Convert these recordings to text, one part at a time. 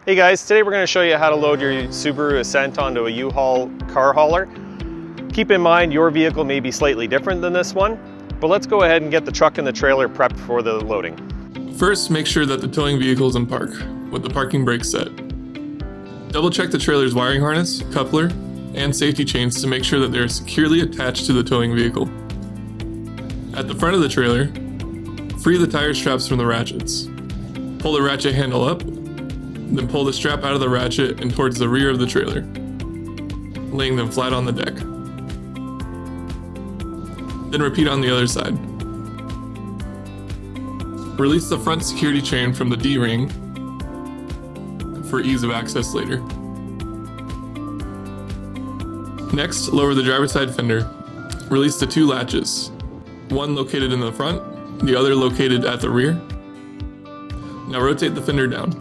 Hey guys, today we're going to show you how to load your Subaru Ascent onto a U-Haul car hauler. Keep in mind your vehicle may be slightly different than this one, but let's go ahead and get the truck and the trailer prepped for the loading. First, make sure that the towing vehicle is in park, with the parking brake set. Double check the trailer's wiring harness, coupler, and safety chains to make sure that they are securely attached to the towing vehicle. At the front of the trailer, free the tire straps from the ratchets. Pull the ratchet handle up, then pull the strap out of the ratchet and towards the rear of the trailer, laying them flat on the deck. Then repeat on the other side. Release the front security chain from the D-ring for ease of access later. Next, lower the driver's side fender. Release the two latches, one located in the front, the other located at the rear. Now rotate the fender down.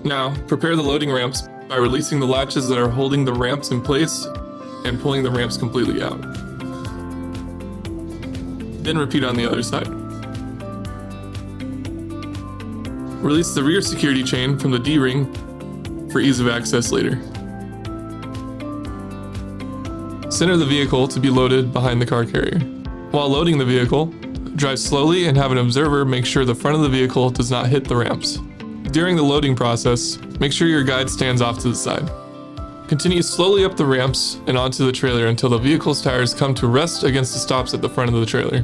Now, prepare the loading ramps by releasing the latches that are holding the ramps in place and pulling the ramps completely out. Then repeat on the other side. Release the rear security chain from the D-ring for ease of access later. Center the vehicle to be loaded behind the car carrier. While loading the vehicle, drive slowly and have an observer make sure the front of the vehicle does not hit the ramps. During the loading process, make sure your guide stands off to the side. Continue slowly up the ramps and onto the trailer until the vehicle's tires come to rest against the stops at the front of the trailer.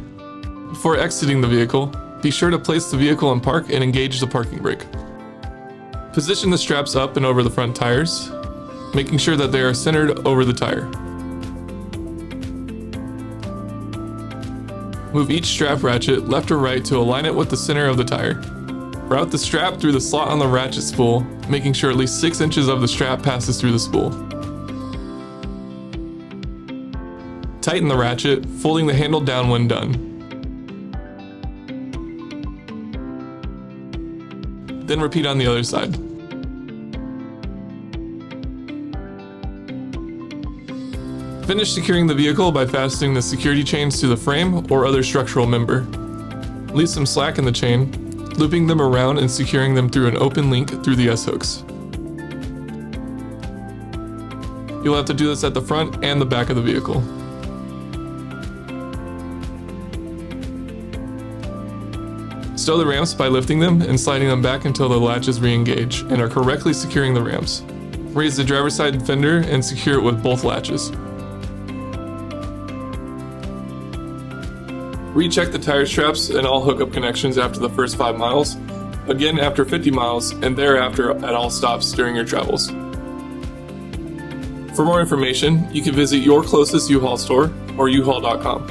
Before exiting the vehicle, be sure to place the vehicle in park and engage the parking brake. Position the straps up and over the front tires, making sure that they are centered over the tire. Move each strap ratchet left or right to align it with the center of the tire. Route the strap through the slot on the ratchet spool, making sure at least 6 inches of the strap passes through the spool. Tighten the ratchet, folding the handle down when done. Then repeat on the other side. Finish securing the vehicle by fastening the security chains to the frame or other structural member. Leave some slack in the chain, looping them around and securing them through an open link through the S-hooks. You'll have to do this at the front and the back of the vehicle. Stow the ramps by lifting them and sliding them back until the latches re-engage and are correctly securing the ramps. Raise the driver's side fender and secure it with both latches. Recheck the tire straps and all hookup connections after the first 5 miles, again after 50 miles, and thereafter at all stops during your travels. For more information, you can visit your closest U-Haul store or uhaul.com.